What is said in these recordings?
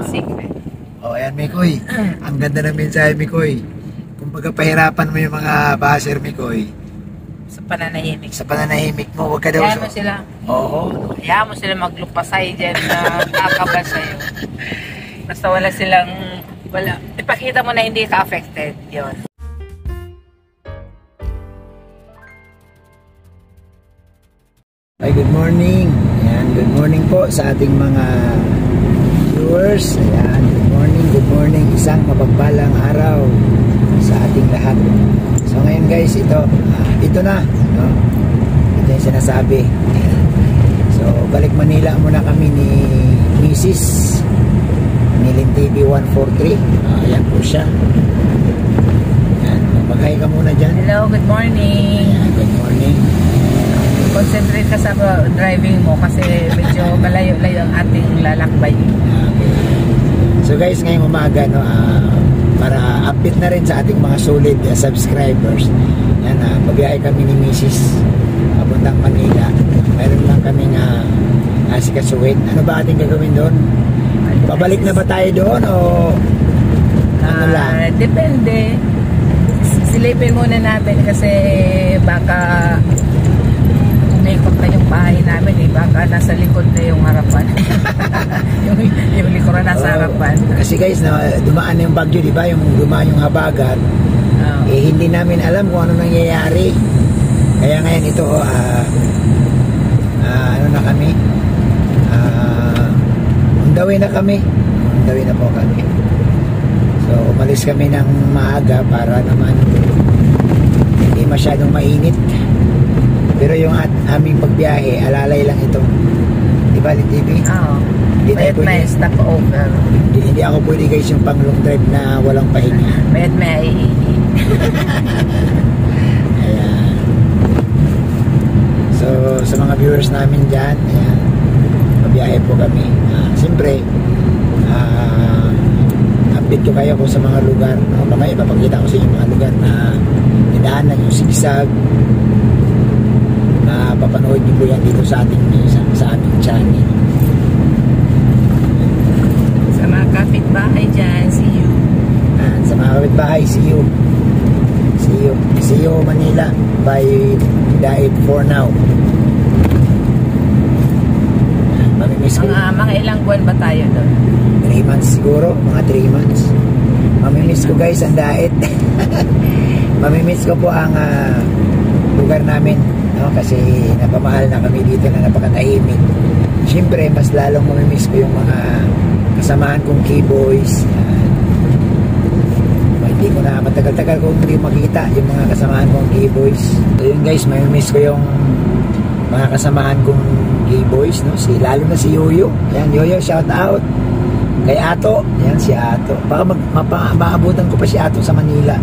Secret. Oh, ayan, Mikoy. Ang ganda ng mensahe, Mikoy. Kumbaga, pahirapan mo yung mga basher, Mikoy. Sa pananahimik. Sa pananahimik mo, huwag ka daw. Hayaan mo sila. Oo. Hayaan mo sila maglupasay dyan na kakabal sa'yo. Basta wala silang, ipakita mo na hindi ka affected. Yun. Ay, good morning. Ayan, good morning po sa ating mga viewers. Ayan, good morning. Isang mapagpalang araw sa ating lahat. So ngayon guys, ito na, no? Ito yung sinasabi. Ayan. So balik Manila muna kami ni Mrs. Nilin TV 143. Ayan po siya. Ayan, mag-hi ka muna dyan. Hello, good morning. Ayan, good morning. Concentrate ka sa driving mo kasi medyo malayo-layo ang ating lalakbay. Okay. So guys, ngayong umaga, no, para update na rin sa ating mga solid subscribers. Yan, babiyahe kami ni Mrs. papuntang Manila. Meron lang kami asikasuhin. Ano ba ating gagawin doon? Babalik na ba tayo doon o ano lang? Depende. Silipin muna natin kasi baka umikot na yung bahay namin baka nasa likod na yung harapan. yung likuran nasa harapan. Kasi guys, dumaan na yung bagyo, di ba? Yung dumaan yung habagat. Hindi namin alam kung ano nangyayari. Kaya ngayon ito, ano na kami? On the way na kami. On the way na po kami. So, umalis kami ng maaga para naman hindi masyadong mainit. Pero yung aming pagbiyahe, alalay lang ito. Di ba, Lin TV? Oo. May stop over. Hindi ako pwede guys yung pang long drive na walang pahinga. May iihi. Ayan. So, sa mga viewers namin dyan, ayan, mabiyahe po kami. Siyempre, update ko kayo kung sa mga lugar. Mamaya ipapakita ko sa inyo mga lugar na nidaanan yung sigsag. Papanood niyo po yan dito sa ating channel. Sa mga kapitbahay dyan, see you. Sa mga kapitbahay, see you. See you Manila by Daib for now. Mamimiss ko. Mga ilang buwan ba tayo doon? 3 months siguro, mga 3 months. Mamimiss ko guys ang Daib. Mamimiss ko po ang lugar namin. Kasi napamahal na kami dito na napakatahimik. Siyempre, mas lalong mamimiss ko yung mga kasamahan kong K-boys. Hindi ko na matagal-tagal kong hindi makita yung mga kasamahan kong K-boys. So yun guys, mamimiss ko yung mga kasamahan kong K-boys, no? Lalo na si Yoyo. Yan, Yoyo, shout out. Kay Ato. Yan, si Ato. Baka maabutan ko pa si Ato sa Manila.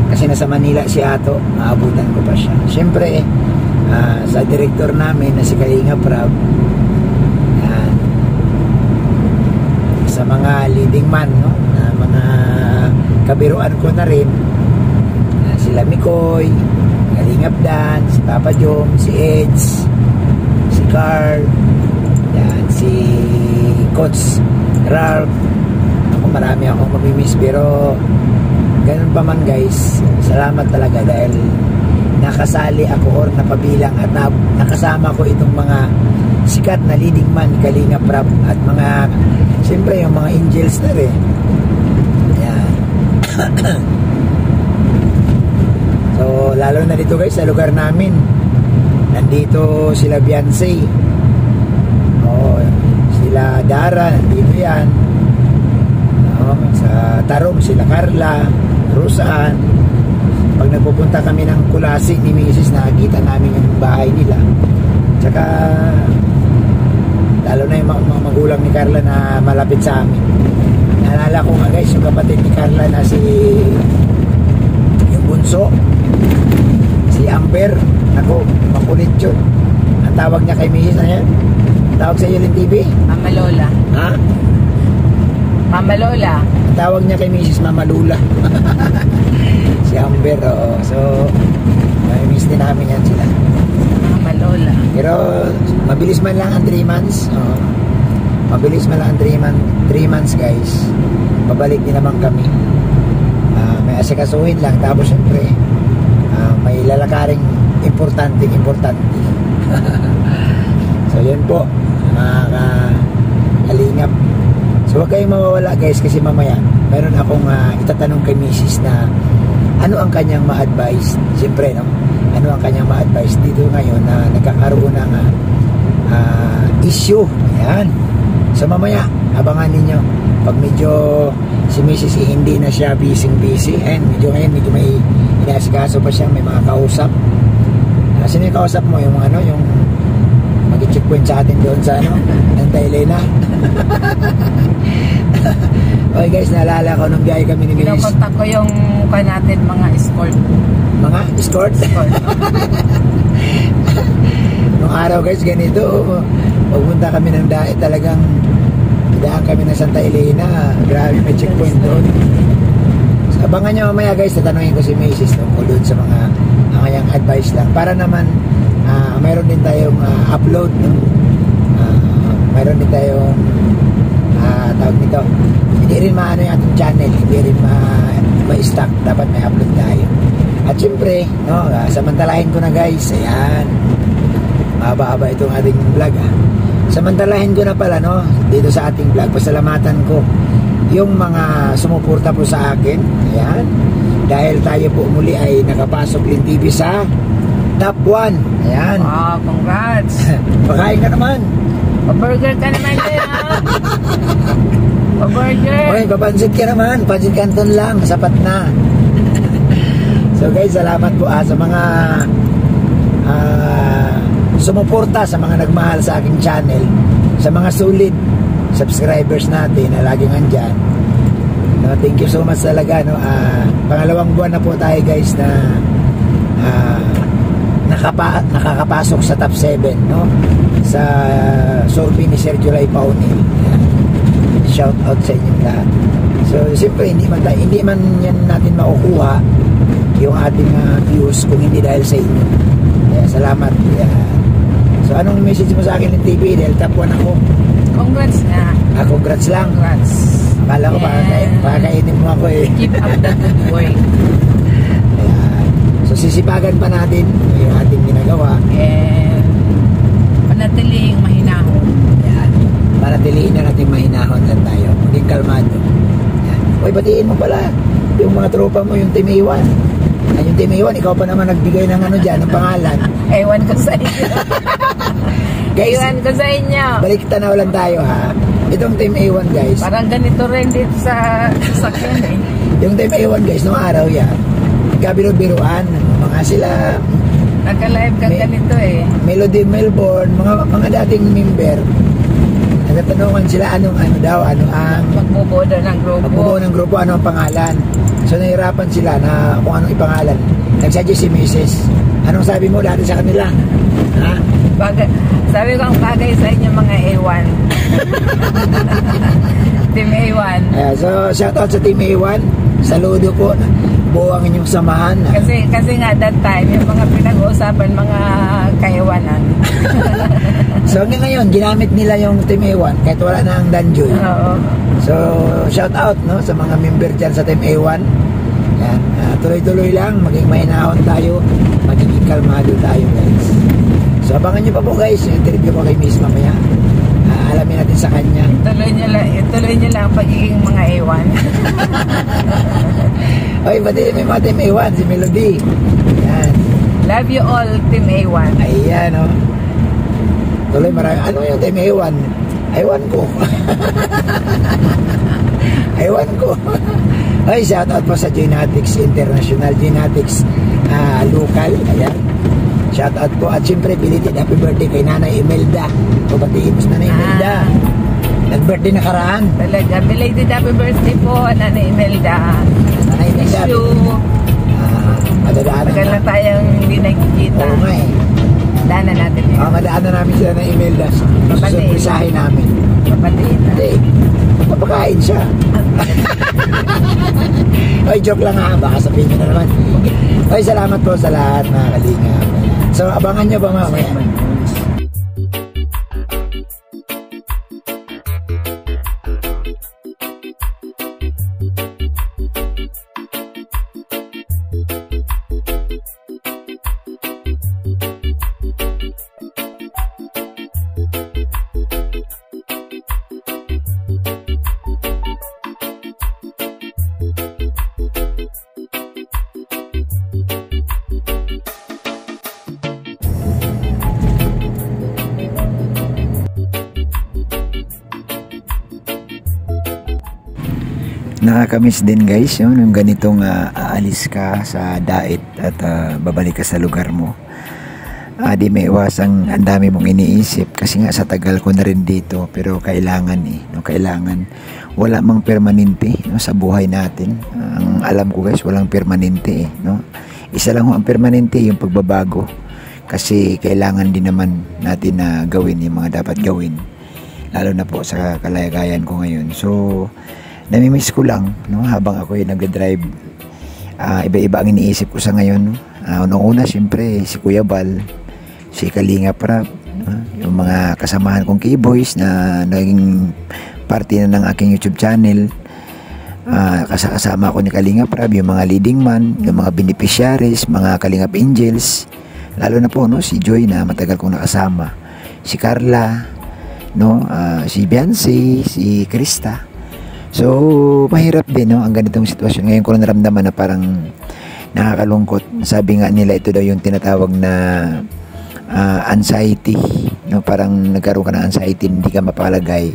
Kasi nasa Manila si Ato, maabutan ko pa siya. Siyempre, sa director namin na si Kalinga Prab, yan, sa mga leading man, no? Mga kabiruan ko na rin, sila Mikoy, Kalingap Dan, si Papa Jom, si Eds, si Carl, yan, si Coach Ralph. Ako, marami akong mamimiss, pero ganun pa man guys, salamat talaga dahil nakasali ako or napabilang at nakasama ko itong mga sikat na leading man, Kalinga Prab at mga, siyempre yung mga angels na rin. Ayan. So lalo na dito guys sa lugar namin, nandito sila Beyonce, sila Dara, nandito yan. Sa Tarong sila Carla, Rusaan. Pag nagpupunta kami ng Kulasi ni Mrs. nakikita namin yung bahay nila. Tsaka lalo na yung mga magulang ni Carla na malapit sa amin. Naalala ko nga guys yung kapatid ni Carla na yung bunso, si Amber. Ako, makulit yun. Ang tawag niya kay Mrs. Ano yan? Tawag sa iyo Lin TV? Mama Lola. Ha? Mama Lola. Ang tawag niya kay Mrs. Mama Lula. Si Amber, oo. So, may miss din namin yan sila. Mama Lola. Pero, mabilis man lang ang 3 months. Oo. mabilis man lang 3 months guys, babalik din naman kami. May asikasuhin lang, tapos syempre may lalakaring importante. So yun po mga kalingap. So huwag kayong mawawala guys, kasi mamaya meron akong itatanong kay Mrs. na ano ang kanyang ma-advise. Siyempre no, ano ang kanyang ma-advise dito ngayon na nagkakaroon ng issue. Ayan. So mamaya abangan ninyo pag medyo si Mrs. hindi na siya busy, and medyo ngayon medyo may inaasikaso pa siya, may mga kausap. Sino yung kausap mo? Yung ano, yung mag-checkpoint sa atin doon sa ano, ng Taylena. Okay guys, naalala ko nung biyahe kami ni Mrs. Pinokontak ko yung mukha natin, mga escort. Mga escort? Nung araw guys, ganito, pupunta kami ng dae, talagang daan kami ng Santa Elena. Grabe, may checkpoint doon. So, abangan nyo mamaya guys, tatanungin ko si Mrs. tungkol doon sa mga kanyang advice lang. Para naman, mayroon din tayong upload. No? Mayroon din tayong tawag nito. Hindi rin maano yung ating channel, hindi rin ma-stock. Dapat may upload tayo. At syempre, no, samantalahin ko na guys. Ayan. Mahaba-haba itong ating vlog. Samantalahin ko na pala, no, dito sa ating vlog. Pasalamatan ko yung mga sumuporta po sa akin. Ayan. Dahil tayo po muli ay nakapasok din TV sa top 1. Ayan. Wow, congrats. Pakain ka naman. Pa-burger ka naman kayo. Pa-burger. Okay, papansit ka naman. Pansit Canton lang. Sapat na. So guys, salamat po sa mga sumuporta, sa mga nagmahal sa aking channel, sa mga solid subscribers natin na laging andyan. No, thank you so much talaga. No? Pangalawang buwan na po tayo guys na nakakapasok sa top 7, no? Sa survey ni Sergio Ray Paunil. Shout out sa inyong lahat. So siyempre hindi man yan natin makukuha yung ating views kung hindi dahil sa inyo. Kaya salamat. So anong message mo sa akin ng TV? Dahil top 1 ako. Congrats na. Congrats lang. Congrats. Akala ko pakakainin mo ako eh. Keep up the good work. So sisipagan pa natin yung ating ginagawa. And panatiliing mahinahon. Yan. Panatiliin na natin mahinahon lang tayo. Maging kalmado. Yan. Uy, batiin mo pala yung mga tropa mo, yung Team A1. Yung Team A1, ikaw pa naman nagbigay ng ano dyan, ng pangalan. Ewan ko sa inyo. Guys, ewan ko sa inyo. balik tanaw lang tayo ha. Itong Team A1 guys. Parang ganito rin dito sa sakyan eh. Yung Team A1 guys, nung araw yan, kabiro-biruan, mga sila Nagka-live ka ganito eh. Melody Melbourne, mga dating member. Nagtatanungan sila ano ang Magbubuo ng grupo. magbubuo ng grupo, ano ang pangalan. So nahirapan sila na kung anong ipangalan. Nagsuggest si Mrs. Anong sabi mo dati sa kanila? Ha? Sabi ko ang bagay sa inyo mga A1. Team A1. So shout out sa Team A1. Saludo po. Buo ang inyong samahan. Kasi nga that time yung mga pinag-uusapan mga kaiwanan. So hanggang ngayon ginamit nila yung Team A1 kahit wala na ang Danjoy. Oo. So shout out no sa mga member dyan sa Team A1. Yan, tuloy-tuloy lang, maging mahinahon tayo, magiging kalmado tayo guys. So abangan nyo pa po guys yung interview ko kay Miss mamaya. Alamin natin sa kanya. Ituloy nyo lang pagiging mga A1. Oy, pati may mga Team A1, si Melody. Yan. Love you all, Team A1. Ayan, no. Tuloy marami. Ano yung Team A1? Ewan ko. Ewan ko. Ay, shout out po sa Genetics International, Genetics local. Ayan. Shout out po. At syempre, belated happy birthday kay Nanay Imelda. Pabatiin mo sa Nanay Imelda. Nag-birthday na karaan. Talaga, belated happy birthday po, Nanay Imelda. Nanay Imelda. Wish you. Madadaanan Tagal na tayong hindi nagkikita. Oo nga eh. Daanan natin yun. Madaanan namin sila ng Imelda. Susurprisahin namin. Papatiin na. Hindi. Papakain siya. Oy, joke lang ha. Baka sabihin nyo na naman. Oy, salamat po sa lahat mga kalingap. So, abangan nyo ba mamaya? Nakakamiss din guys yung ganitong aalis ka sa diet at babalik ka sa lugar mo. Di may iwasang ang dami mong iniisip kasi nga sa tagal ko na rin dito, pero kailangan kailangan wala mang permanente sa buhay natin. Ang alam ko guys, walang permanente Isa lang ang permanente, yung pagbabago, kasi kailangan din naman natin na gawin yung mga dapat gawin, lalo na po sa kalagayan ko ngayon. So namimiss ko lang habang ako ay nagdadrive. Iba-iba ang iniisip ko sa ngayon. Unang-una siyempre si Kuya Bal, si Kalinga Prab, yung mga kasamahan kong K-Boys na naging parte na ng aking YouTube channel. Kasama ko ni Kalinga Prab, yung mga leading man, yung mga beneficiaries, mga Kalingap Angels, lalo na po si Joy na matagal kong nakasama, si Carla, si Biancy, si Krista. So mahirap din ang ganitong sitwasyon. Ngayon ko lang naramdaman na parang nakakalungkot. Sabi nga nila, ito daw yung tinatawag na anxiety, parang nagkaroon ka ng anxiety, hindi ka mapalagay.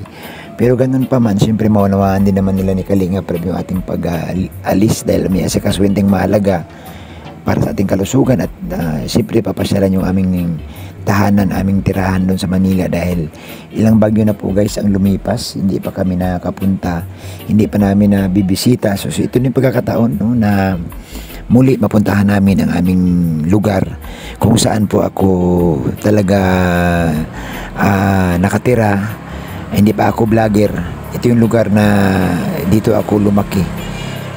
Pero ganun pa man, siyempre maunawaan din naman nila ni Kalinga Prab yung ating pag-alis dahil may asikasuwenteng mahalaga para sa ating kalusugan. At siyempre papasyalan yung aming tahanan, aming tirahan doon sa Manila dahil ilang bagyo na po guys ang lumipas, hindi pa kami nakapunta, hindi pa namin na bibisita. So ito yung pagkakataon na muli mapuntahan namin ang aming lugar kung saan po ako talaga nakatira. Hindi pa ako vlogger, ito yung lugar na dito ako lumaki.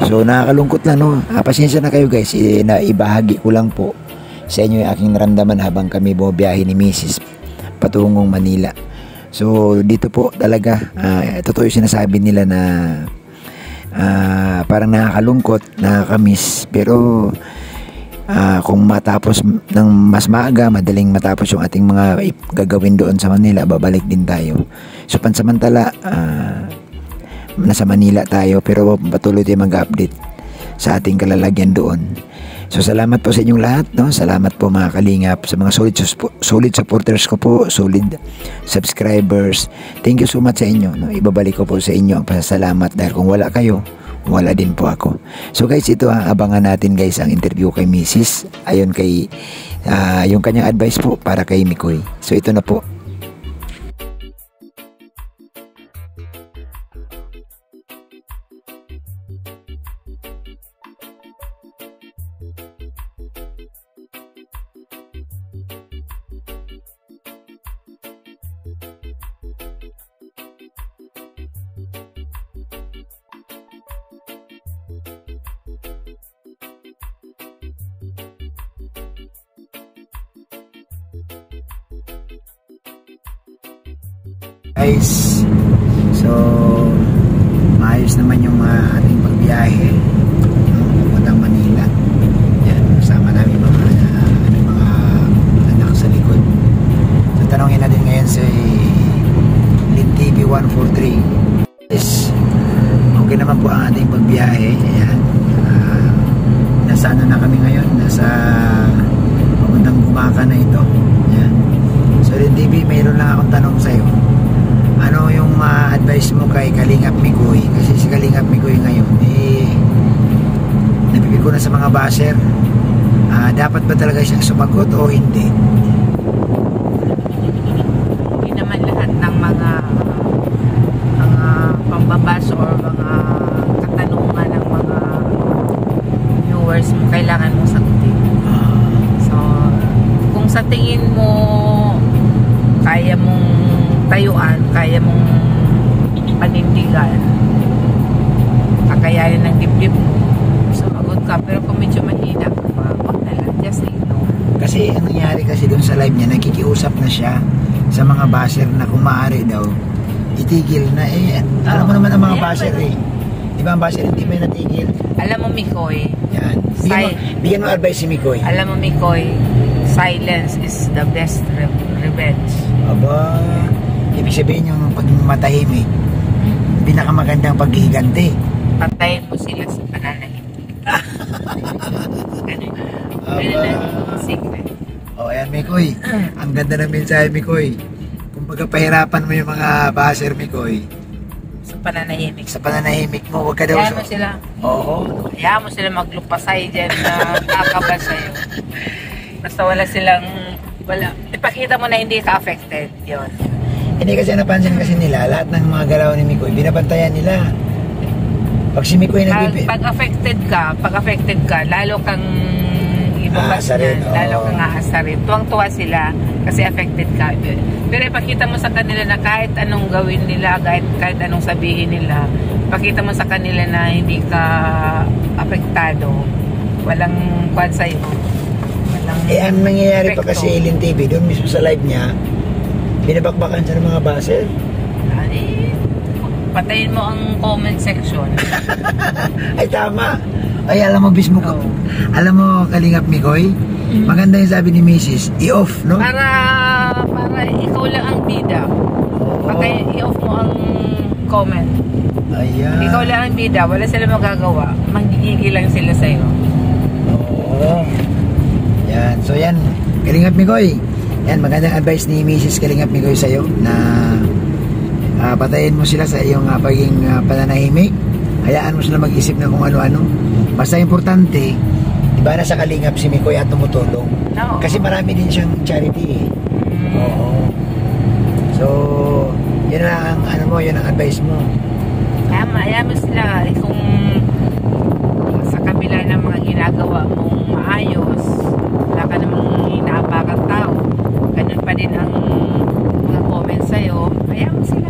So nakakalungkot lang pasensya na kayo guys, na ibahagi ko lang po sa inyo yung aking naramdaman habang kami bumibiyahe ni Mrs. patungong Manila. So dito po talaga totoo yung sinasabi nila na parang nakakalungkot, nakakamiss, pero kung matapos ng mas maaga, madaling matapos yung ating mga gagawin doon sa Manila, babalik din tayo. So pansamantala nasa Manila tayo, pero patuloy tayo mag-update sa ating kalalagyan doon. So salamat po sa inyong lahat, salamat po mga Kalingap, sa mga solid supporters ko po, solid subscribers. Thank you so much sa inyo, ibabalik ko po sa inyo ang pasasalamat dahil kung wala kayo, wala din po ako. So guys, ito abangan natin guys ang interview kay Mrs. Ayon kay yung kanyang advice po para kay Mikoy. So ito na po. Guys, so maayos naman yung ating pagbiyahe papuntang Manila. Yan, kasama namin mga anak sa likod. So tanongin natin ngayon si Lin TV 143. Yes, okay naman po ang ating pagbiyahe. Ayan, nasa na kami ngayon, nasa papuntang Gumaka na ito. Yan. So Lin TV, mayroon lang akong tanong sa'yo. Ano yung advice mo kay Kalingap Mikoy? Kasi si Kalingap Mikoy ngayon napipiko na sa mga basher. Dapat ba talaga siyang sumagot o hindi? Hindi naman lahat ng mga pambabas or mga katanungan ng mga viewers mo kailangan mong sagutin. So kung sa tingin mo kaya mong tayuan, kaya mong panindigan, kakayanin ng dibdib mo, sumagot ka. Pero kung medyo mahina ka pa, wag na lang, just say no. Kasi ang nangyari kasi doon sa live niya, nakikiusap na siya sa mga basher na kung maaari daw itigil na. Alam mo naman ang mga basher di ba ang basher hindi may natigil? Alam mo Mikoy, yan, bigyan mo advice si Mikoy. alam mo Mikoy, silence is the best revenge. Aba, ibig sabihin yung pag matahimik, pinakamagandang paghihiganti. Patayin mo sila sa pananahimik. Ganun secret. Ayan Mikoy, ang ganda ng mensahe Mikoy. Kung pahirapan mo yung mga basher Mikoy. So pananahimik. Sa pananahimik mo, huwag ka daw. Hayaan mo sila. Oo. Hayaan mo sila maglupasay dyan na kakabal sa'yo. Basta wala silang, ipakita mo na hindi ka affected. Yun. Hindi kasi napansin kasi nila, lahat ng mga galaw ni Mikoy, binabantayan nila. Pag si Mikoy pag affected ka, lalo kang ibabas aasarin, niyan, lalo kang aasarin. Tuwang-tuwa sila kasi affected ka. Pero ipakita mo sa kanila na kahit anong gawin nila, kahit anong sabihin nila, ipakita mo sa kanila na hindi ka apektado. Walang kwan sa'yo. Walang ang nangyayari pa epekto. kasi Ilin TV, doon mismo sa live niya, binabakbakan siya ng mga buzzer. Patayin mo ang comment section. Ay, tama. Ay, alam mo, bismo ko. Alam mo, Kalingap Mikoy, maganda yung sabi ni Mrs. I-off, no? Para ikaw lang ang bida. I-off mo ang comment. Ayan. Ikaw lang ang bida. Wala sila magagawa. Manggigigil lang sila sa'yo. Oo. Yan. So, yan. Kalingap Mikoy. Yan, magandang advice ni Mrs. Kalingap Mikoy sa'yo na patayin mo sila sa iyong pagiging pananahimik. Hayaan mo sila mag-isip na kung ano-ano. Basta importante, iba na sa Kalingap si Mikoy at tumutulong. No. Kasi marami din siyang charity eh. Oo. So, yun ang yun ang advice mo. Hayaan mo sila. Kung sa kabila ng mga ginagawa mong maayos, wala ka namang inaapakan tao, ganun pa din ang mga comments sa'yo, hayaan mo sila.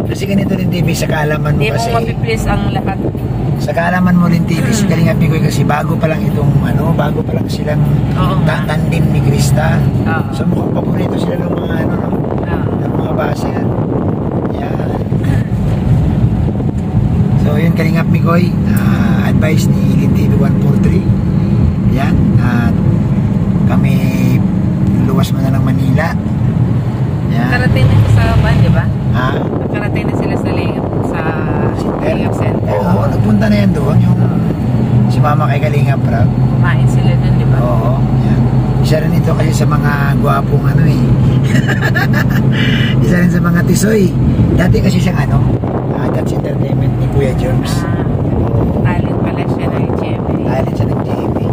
Kasi ganito rin TV, sa kaalaman mo Hindi kasi. mo mapiplease ang lahat. Sa kaalaman mo rin TV, si Kalingap Mikoy kasi bago pa lang silang tandem ni Krista. So mukhang paborito sila ng mga ng mga baser. Yan. So yun, Kalingap Mikoy, advice ni Ilin TV 143. Yan. At kami luwas mo na ng Manila. Yan. Karating na sa ban, di ba? Ha? Nakarating na sila sa Lingap Center. Oo, nagpunta na yan doon. Yung si Mama kay Kalingap Rab. Kumain sila dun, di ba? Oo, yan. Isa rin ito kasi sa mga gwapong isa rin sa mga tisoy. Dati kasi siyang That's Entertainment ni Kuya Germs. Talent pala siya ng GMA. Talent siya ng GMA.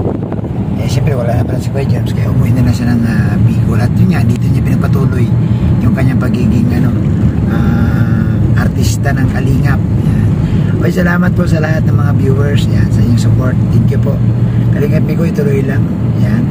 Eh, siyempre wala na pala si Kuya Germs, kaya umuwi na lang siya ng Bicol. At yun nga, dito niya pinapatuloy yung kanyang pagiging artista ng Kalingap. Yan. Okay, salamat po sa lahat ng mga viewers. Yan, sa inyong support. Thank you po. Kalingap Mikoy, tuloy lang. Yan.